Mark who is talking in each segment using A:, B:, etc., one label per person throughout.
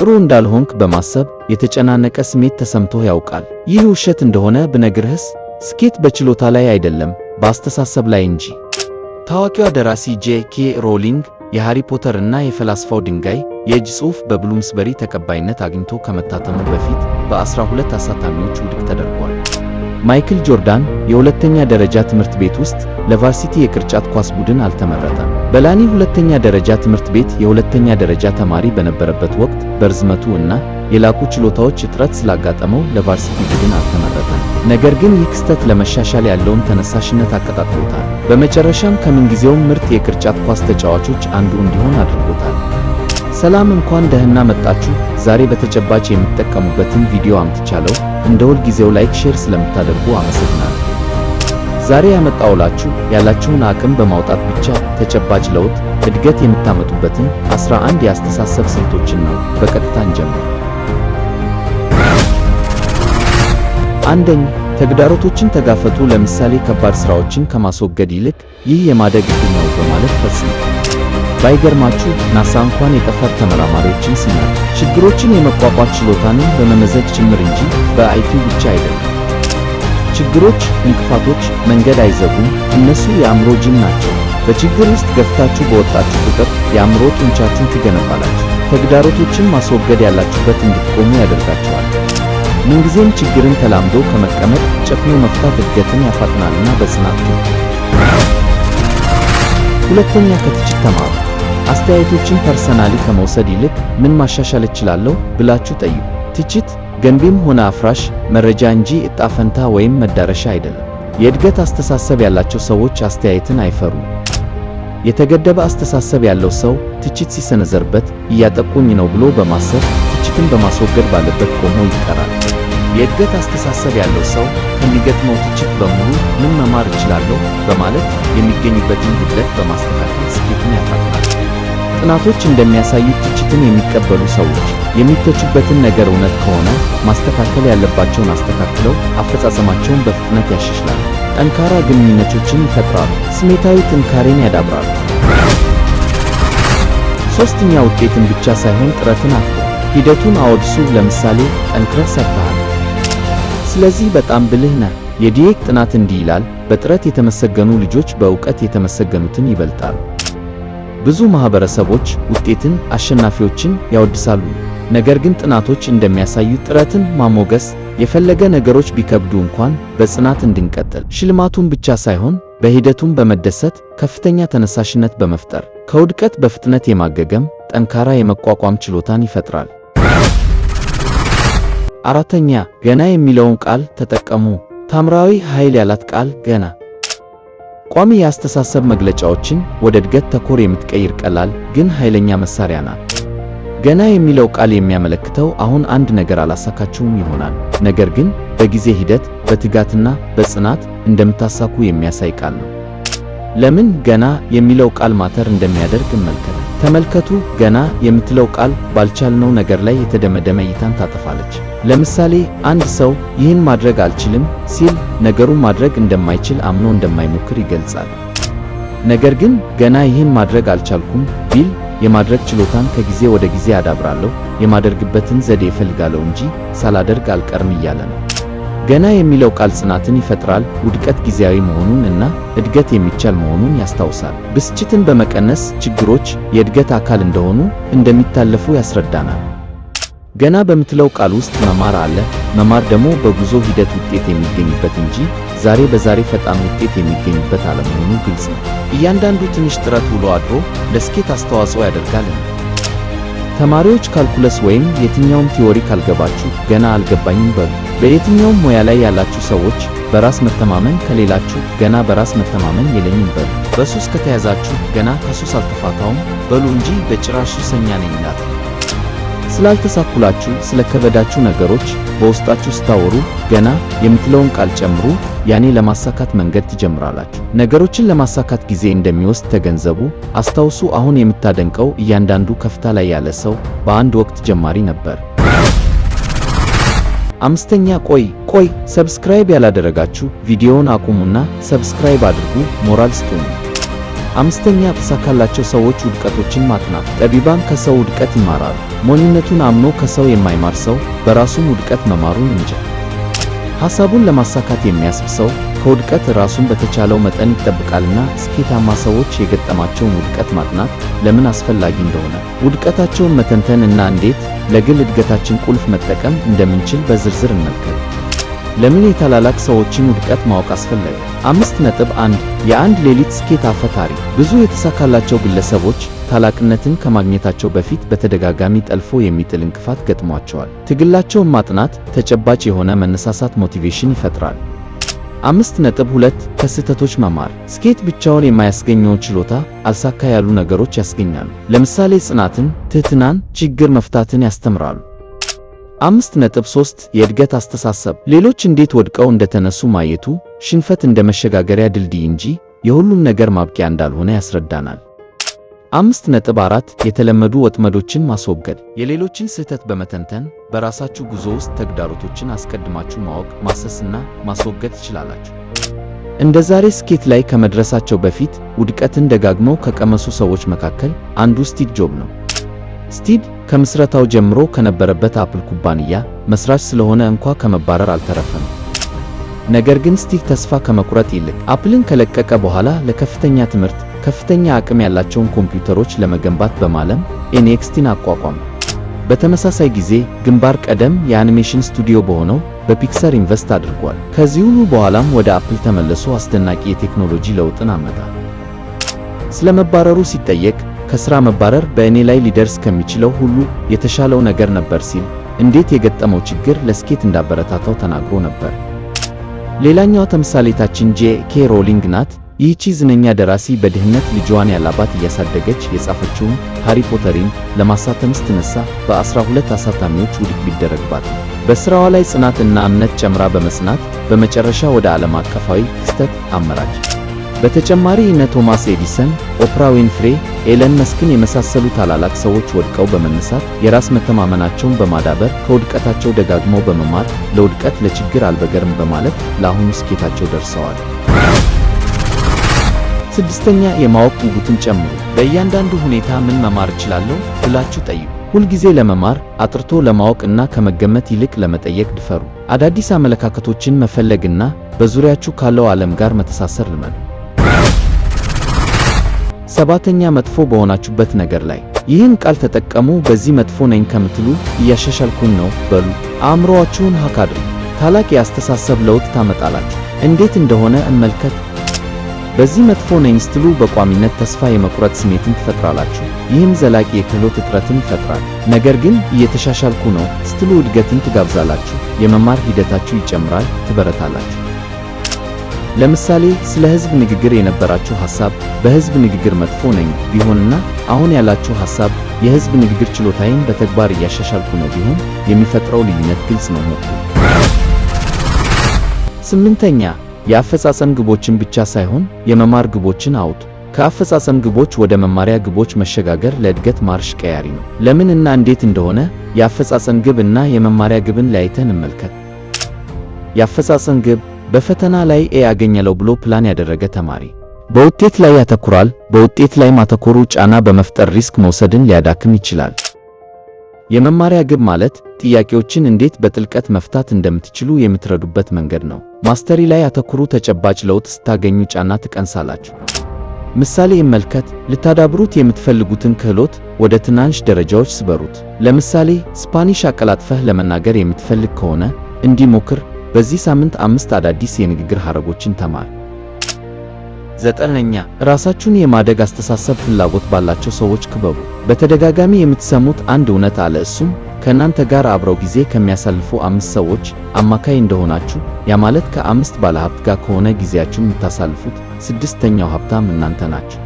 A: ጥሩ እንዳልሆንክ በማሰብ የተጨናነቀ ስሜት ተሰምቶህ ያውቃል? ይህ ውሸት እንደሆነ ብነግርህስ? ስኬት በችሎታ ላይ አይደለም፣ በአስተሳሰብ ላይ እንጂ። ታዋቂዋ ደራሲ ጄ.ኬ. ሮሊንግ የሃሪ ፖተር እና የፈላስፋው ድንጋይ የእጅ ጽሑፍ በብሉምስበሪ ተቀባይነት አግኝቶ ከመታተሙ በፊት በ12 አሳታሚዎች ውድቅ ተደርጓል። ማይክል ጆርዳን የሁለተኛ ደረጃ ትምህርት ቤት ውስጥ ለቫርሲቲ የቅርጫት ኳስ ቡድን አልተመረጠም። በላኒ ሁለተኛ ደረጃ ትምህርት ቤት የሁለተኛ ደረጃ ተማሪ በነበረበት ወቅት በርዝመቱ እና የላቁ ችሎታዎች እጥረት ስላጋጠመው ለቫርሲቲ ቡድን አልተመረጠም። ነገር ግን ይህ ክስተት ለመሻሻል ያለውን ተነሳሽነት አቀጣጥሎታል። በመጨረሻም ከምንጊዜውም ምርጥ የቅርጫት ኳስ ተጫዋቾች አንዱ እንዲሆን አድርጎታል። ሰላም፣ እንኳን ደህና መጣችሁ። ዛሬ በተጨባጭ የምትጠቀሙበትን ቪዲዮ አምጥቻለሁ። እንደ ሁል ጊዜው ላይክ፣ ሼር ስለምታደርጉ አመሰግናለሁ። ዛሬ ያመጣሁላችሁ ያላችሁን አቅም በማውጣት ብቻ ተጨባጭ ለውጥ፣ እድገት የምታመጡበትን 11 የአስተሳሰብ ስልቶችን ነው። በቀጥታ እንጀምር። አንደኛ፣ ተግዳሮቶችን ተጋፈጡ። ለምሳሌ ከባድ ሥራዎችን ከማስወገድ ይልቅ ይህ የማደግ ዕድል ነው በማለት ፈጽሙ። ባይገርማችሁ ናሳ እንኳን የጠፈር ተመራማሪዎችን ሲመርጥ ችግሮችን የመቋቋም ችሎታንም በመመዘግ ጭምር እንጂ በአይኪው ብቻ አይደለም። ችግሮች፣ እንቅፋቶች መንገድ አይዘጉም፣ እነሱ የአእምሮ ጅም ናቸው። በችግር ውስጥ ገፍታችሁ በወጣችሁ ቁጥር የአእምሮ ጡንቻችሁን ትገነባላችሁ። ተግዳሮቶችን ማስወገድ ያላችሁበት እንድትቆሙ ያደርጋቸዋል። ምንጊዜም ችግርን ተላምዶ ከመቀመጥ ጨክኖ መፍታት እድገትን ያፋጥናልና በጽናት ሁለተኛ፣ ከትችት ተማሩ። አስተያየቶችን ፐርሰናሊ ከመውሰድ ይልቅ ምን ማሻሻል እችላለሁ ብላችሁ ጠይቁ። ትችት ገንቢም ሆነ አፍራሽ መረጃ እንጂ ዕጣ ፈንታ ወይም መዳረሻ አይደለም። የእድገት አስተሳሰብ ያላቸው ሰዎች አስተያየትን አይፈሩም። የተገደበ አስተሳሰብ ያለው ሰው ትችት ሲሰነዘርበት እያጠቁኝ ነው ብሎ በማሰብ ትችትን በማስወገድ ባለበት ቆሞ ይቀራል። የእድገት አስተሳሰብ ያለው ሰው ከሚገጥመው ትችት በሙሉ ምን መማር እችላለሁ በማለት የሚገኝበትን ጉድለት በማስተካከል ስኬቱን ያፋጥናል። ጥናቶች እንደሚያሳዩት ትችትን የሚቀበሉ ሰዎች የሚተቹበትን ነገር እውነት ከሆነ ማስተካከል ያለባቸውን አስተካክለው አፈጻጸማቸውን በፍጥነት ያሻሽላሉ። ጠንካራ ግንኙነቶችን ይፈጥራሉ። ስሜታዊ ጥንካሬን ያዳብራሉ። ሦስተኛ፣ ውጤትን ብቻ ሳይሆን ጥረትን አክብሩ። ሂደቱን አወድሱ። ለምሳሌ ጠንክረህ ሰርተሃል፣ ስለዚህ በጣም ብልህ ነህ። የዲዬክ ጥናት እንዲህ ይላል፣ በጥረት የተመሰገኑ ልጆች በእውቀት የተመሰገኑትን ይበልጣሉ። ብዙ ማህበረሰቦች ውጤትን፣ አሸናፊዎችን ያወድሳሉ። ነገር ግን ጥናቶች እንደሚያሳዩት ጥረትን ማሞገስ የፈለገ ነገሮች ቢከብዱ እንኳን በጽናት እንድንቀጥል፣ ሽልማቱን ብቻ ሳይሆን በሂደቱም በመደሰት ከፍተኛ ተነሳሽነት በመፍጠር ከውድቀት በፍጥነት የማገገም ጠንካራ የመቋቋም ችሎታን ይፈጥራል። አራተኛ፣ ገና የሚለውን ቃል ተጠቀሙ። ታምራዊ ኃይል ያላት ቃል ገና ቋሚ የአስተሳሰብ መግለጫዎችን ወደ እድገት ተኮር የምትቀይር ቀላል ግን ኃይለኛ መሳሪያ ናት። ገና የሚለው ቃል የሚያመለክተው አሁን አንድ ነገር አላሳካችሁም ይሆናል፣ ነገር ግን በጊዜ ሂደት በትጋትና በጽናት እንደምታሳኩ የሚያሳይ ቃል ነው። ለምን ገና የሚለው ቃል ማተር እንደሚያደርግ ተመልከቱ። ገና የምትለው ቃል ባልቻልነው ነገር ላይ የተደመደመ እይታን ታጠፋለች። ለምሳሌ አንድ ሰው ይህን ማድረግ አልችልም ሲል ነገሩን ማድረግ እንደማይችል አምኖ እንደማይሞክር ይገልጻል። ነገር ግን ገና ይህን ማድረግ አልቻልኩም ቢል የማድረግ ችሎታን ከጊዜ ወደ ጊዜ አዳብራለሁ፣ የማደርግበትን ዘዴ እፈልጋለሁ እንጂ ሳላደርግ አልቀርም እያለ ነው። ገና የሚለው ቃል ጽናትን ይፈጥራል፣ ውድቀት ጊዜያዊ መሆኑን እና እድገት የሚቻል መሆኑን ያስታውሳል። ብስጭትን በመቀነስ ችግሮች የእድገት አካል እንደሆኑ እንደሚታለፉ ያስረዳናል። ገና በምትለው ቃል ውስጥ መማር አለ። መማር ደግሞ በጉዞ ሂደት ውጤት የሚገኝበት እንጂ ዛሬ በዛሬ ፈጣን ውጤት የሚገኝበት አለመሆኑ ግልጽ ነው። እያንዳንዱ ትንሽ ጥረት ውሎ አድሮ ለስኬት አስተዋጽኦ ያደርጋል። ተማሪዎች ካልኩለስ ወይም የትኛውም ቲዎሪ ካልገባችሁ ገና አልገባኝም በሉ። በየትኛውም ሙያ ላይ ያላችሁ ሰዎች በራስ መተማመን ከሌላችሁ ገና በራስ መተማመን የለኝም በሉ። በሱስ ከተያዛችሁ ገና ከሱስ አልተፋታውም በሉ እንጂ በጭራሽ ሱሰኛ ነኝ እንዳትሉ። ስላልተሳኩላችሁ ስለከበዳችሁ ነገሮች በውስጣችሁ ስታወሩ ገና የምትለውን ቃል ጨምሩ። ያኔ ለማሳካት መንገድ ትጀምራላችሁ። ነገሮችን ለማሳካት ጊዜ እንደሚወስድ ተገንዘቡ። አስታውሱ፣ አሁን የምታደንቀው እያንዳንዱ ከፍታ ላይ ያለ ሰው በአንድ ወቅት ጀማሪ ነበር። አምስተኛ፣ ቆይ ሰብስክራይብ ያላደረጋችሁ ቪዲዮውን አቁሙና ሰብስክራይብ አድርጉ። ሞራል ስጡኝ። አምስተኛ የተሳካላቸው ሰዎች ውድቀቶችን ማጥናት። ጠቢባን ከሰው ውድቀት ይማራሉ። ሞኝነቱን አምኖ ከሰው የማይማር ሰው በራሱም ውድቀት መማሩን እንጃ። ሐሳቡን ለማሳካት የሚያስብ ሰው ከውድቀት ራሱን በተቻለው መጠን ይጠብቃልና ስኬታማ ሰዎች የገጠማቸውን ውድቀት ማጥናት ለምን አስፈላጊ እንደሆነ፣ ውድቀታቸውን መተንተን እና እንዴት ለግል እድገታችን ቁልፍ መጠቀም እንደምንችል በዝርዝር እንመልከት። ለምን የታላላቅ ሰዎችን ውድቀት ማወቅ አስፈለገ? 5.1 የአንድ ሌሊት ስኬት አፈ ታሪክ። ብዙ የተሳካላቸው ግለሰቦች ታላቅነትን ከማግኘታቸው በፊት በተደጋጋሚ ጠልፎ የሚጥል እንቅፋት ገጥሟቸዋል። ትግላቸውን ማጥናት ተጨባጭ የሆነ መነሳሳት ሞቲቬሽን ይፈጥራል። 5.2 ከስህተቶች መማር። ስኬት ብቻውን የማያስገኘውን ችሎታ አልሳካ ያሉ ነገሮች ያስገኛሉ። ለምሳሌ ጽናትን፣ ትህትናን፣ ችግር መፍታትን ያስተምራሉ። 5.3 የእድገት አስተሳሰብ። ሌሎች እንዴት ወድቀው እንደተነሱ ማየቱ ሽንፈት እንደ መሸጋገሪያ ድልድይ እንጂ የሁሉም ነገር ማብቂያ እንዳልሆነ ያስረዳናል። 5.4 የተለመዱ ወጥመዶችን ማስወገድ። የሌሎችን ስህተት በመተንተን በራሳችሁ ጉዞ ውስጥ ተግዳሮቶችን አስቀድማችሁ ማወቅ፣ ማሰስና ማስወገድ ትችላላችሁ። እንደ ዛሬ ስኬት ላይ ከመድረሳቸው በፊት ውድቀትን ደጋግመው ከቀመሱ ሰዎች መካከል አንዱ ስቲቭ ጆብ ነው። ስቲቭ ከምስረታው ጀምሮ ከነበረበት አፕል ኩባንያ መስራች ስለሆነ እንኳ ከመባረር አልተረፈም። ነገር ግን ስቲቭ ተስፋ ከመቁረጥ ይልቅ አፕልን ከለቀቀ በኋላ ለከፍተኛ ትምህርት ከፍተኛ አቅም ያላቸውን ኮምፒውተሮች ለመገንባት በማለም ኤንኤክስቲን አቋቋመ። በተመሳሳይ ጊዜ ግንባር ቀደም የአኒሜሽን ስቱዲዮ በሆነው በፒክሰር ኢንቨስት አድርጓል። ከዚህ ሁሉ በኋላም ወደ አፕል ተመልሶ አስደናቂ የቴክኖሎጂ ለውጥን አመጣ። ስለመባረሩ ሲጠየቅ ከሥራ መባረር በእኔ ላይ ሊደርስ ከሚችለው ሁሉ የተሻለው ነገር ነበር ሲል እንዴት የገጠመው ችግር ለስኬት እንዳበረታታው ተናግሮ ነበር። ሌላኛዋ ተምሳሌታችን ጄ.ኬ. ሮሊንግ ናት። ይህቺ ዝነኛ ደራሲ በድህነት ልጇን ያላባት እያሳደገች የጻፈችውን ሃሪ ፖተርን ለማሳተም ስትነሳ በ12 አሳታሚዎች ውድቅ ቢደረግባት በሥራዋ ላይ ጽናት እና እምነት ጨምራ በመጽናት በመጨረሻ ወደ ዓለም አቀፋዊ ክስተት አመራች። በተጨማሪ እነ ቶማስ ኤዲሰን፣ ኦፕራ ዊንፍሬ፣ ኤለን መስክን የመሳሰሉ ታላላቅ ሰዎች ወድቀው በመነሳት የራስ መተማመናቸውን በማዳበር ከውድቀታቸው ደጋግመው በመማር ለውድቀት ለችግር አልበገርም በማለት ለአሁኑ ስኬታቸው ደርሰዋል። ስድስተኛ የማወቅ ጉጉትን ጨምሩ። በእያንዳንዱ ሁኔታ ምን መማር እችላለሁ ብላችሁ ጠይቁ። ሁልጊዜ ለመማር አጥርቶ ለማወቅ እና ከመገመት ይልቅ ለመጠየቅ ድፈሩ። አዳዲስ አመለካከቶችን መፈለግና በዙሪያችሁ ካለው ዓለም ጋር መተሳሰር ልመዱ። ሰባተኛ መጥፎ በሆናችሁበት ነገር ላይ ይህን ቃል ተጠቀሙ። በዚህ መጥፎ ነኝ ከምትሉ እያሻሻልኩኝ ነው በሉ። አእምሮአችሁን ሀክ አድርጉ። ታላቅ የአስተሳሰብ ለውጥ ታመጣላችሁ። እንዴት እንደሆነ እንመልከት። በዚህ መጥፎ ነኝ ስትሉ በቋሚነት ተስፋ የመቁረጥ ስሜትን ትፈጥራላችሁ። ይህም ዘላቂ የክህሎት እጥረትን ይፈጥራል። ነገር ግን እየተሻሻልኩ ነው ስትሉ እድገትን ትጋብዛላችሁ። የመማር ሂደታችሁ ይጨምራል፣ ትበረታላችሁ። ለምሳሌ ስለ ሕዝብ ንግግር የነበራችሁ ሐሳብ በሕዝብ ንግግር መጥፎ ነኝ ቢሆንና አሁን ያላችሁ ሐሳብ የሕዝብ ንግግር ችሎታዬን በተግባር እያሻሻልኩ ነው ቢሆን የሚፈጥረው ልዩነት ግልጽ ነው። ስምንተኛ የአፈጻጸም ግቦችን ብቻ ሳይሆን የመማር ግቦችን አውጡ። ከአፈጻጸም ግቦች ወደ መማሪያ ግቦች መሸጋገር ለእድገት ማርሽ ቀያሪ ነው። ለምን እና እንዴት እንደሆነ የአፈጻጸም ግብ እና የመማሪያ ግብን ለያይተን እንመልከት። የአፈጻጸም ግብ በፈተና ላይ ኤ ያገኛለሁ ብሎ ፕላን ያደረገ ተማሪ በውጤት ላይ ያተኩራል። በውጤት ላይ ማተኮሩ ጫና በመፍጠር ሪስክ መውሰድን ሊያዳክም ይችላል። የመማሪያ ግብ ማለት ጥያቄዎችን እንዴት በጥልቀት መፍታት እንደምትችሉ የምትረዱበት መንገድ ነው። ማስተሪ ላይ ያተኩሩ። ተጨባጭ ለውጥ ስታገኙ ጫና ትቀንሳላችሁ። ምሳሌ ይመልከት። ልታዳብሩት የምትፈልጉትን ክህሎት ወደ ትናንሽ ደረጃዎች ስበሩት። ለምሳሌ ስፓኒሽ አቀላጥፈህ ለመናገር የምትፈልግ ከሆነ እንዲሞክር በዚህ ሳምንት 5 አዳዲስ የንግግር ሐረጎችን ተማር። ዘጠነኛ ራሳችሁን የማደግ አስተሳሰብ ፍላጎት ባላቸው ሰዎች ክበቡ። በተደጋጋሚ የምትሰሙት አንድ እውነት አለ። እሱም ከእናንተ ጋር አብረው ጊዜ ከሚያሳልፉ 5 ሰዎች አማካይ እንደሆናችሁ። ያ ማለት ከ5 ባለሀብት ጋር ከሆነ ጊዜያችሁን የምታሳልፉት 6ኛው ሀብታም እናንተ ናችሁ።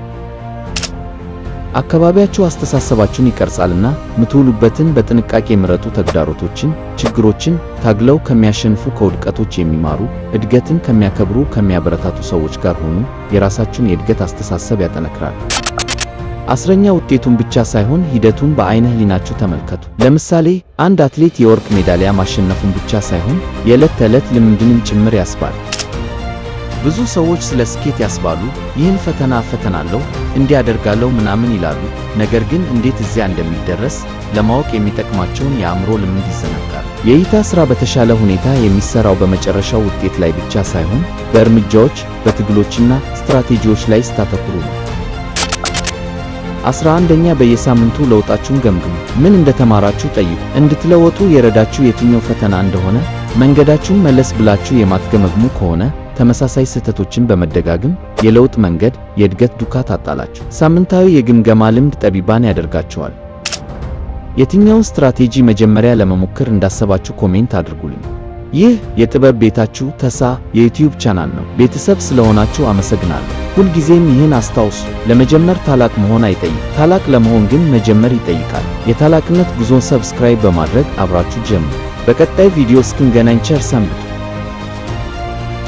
A: አካባቢያችሁ አስተሳሰባችሁን ይቀርጻልና ምትውሉበትን በጥንቃቄ ምረጡ። ተግዳሮቶችን፣ ችግሮችን ታግለው ከሚያሸንፉ፣ ከውድቀቶች የሚማሩ፣ እድገትን ከሚያከብሩ፣ ከሚያበረታቱ ሰዎች ጋር ሆኑ። የራሳችሁን የእድገት አስተሳሰብ ያጠነክራል። 10ኛ ውጤቱን ብቻ ሳይሆን ሂደቱን በዓይነ ሕሊናችሁ ተመልከቱ። ለምሳሌ አንድ አትሌት የወርቅ ሜዳሊያ ማሸነፉን ብቻ ሳይሆን የዕለት ተዕለት ልምምድንም ጭምር ያስባል። ብዙ ሰዎች ስለ ስኬት ያስባሉ፣ ይህን ፈተና እፈተናለሁ፣ እንዲያደርጋለሁ ምናምን ይላሉ። ነገር ግን እንዴት እዚያ እንደሚደረስ ለማወቅ የሚጠቅማቸውን የአእምሮ ልምድ ይዘነጋሉ። የእይታ ሥራ በተሻለ ሁኔታ የሚሠራው በመጨረሻው ውጤት ላይ ብቻ ሳይሆን በእርምጃዎች፣ በትግሎችና ስትራቴጂዎች ላይ ስታተኩሩ ነው። 11ኛ በየሳምንቱ ለውጣችሁን ገምግሙ። ምን እንደተማራችሁ ጠይቁ። እንድትለወጡ የረዳችሁ የትኛው ፈተና እንደሆነ መንገዳችሁን መለስ ብላችሁ የማትገመግሙ ከሆነ ተመሳሳይ ስህተቶችን በመደጋገም የለውጥ መንገድ የእድገት ዱካ ታጣላችሁ። ሳምንታዊ የግምገማ ልምድ ጠቢባን ያደርጋችኋል። የትኛውን ስትራቴጂ መጀመሪያ ለመሞከር እንዳሰባችሁ ኮሜንት አድርጉልኝ። ይህ የጥበብ ቤታችሁ ተሳ የዩቲዩብ ቻናል ነው። ቤተሰብ ስለሆናችሁ አመሰግናለሁ። ሁልጊዜም ይህን አስታውሱ፣ ለመጀመር ታላቅ መሆን አይጠይቅም፣ ታላቅ ለመሆን ግን መጀመር ይጠይቃል። የታላቅነት ጉዞን ሰብስክራይብ በማድረግ አብራችሁ ጀምሩ። በቀጣይ ቪዲዮ እስክንገናኝ ቸር ሰንብቱ።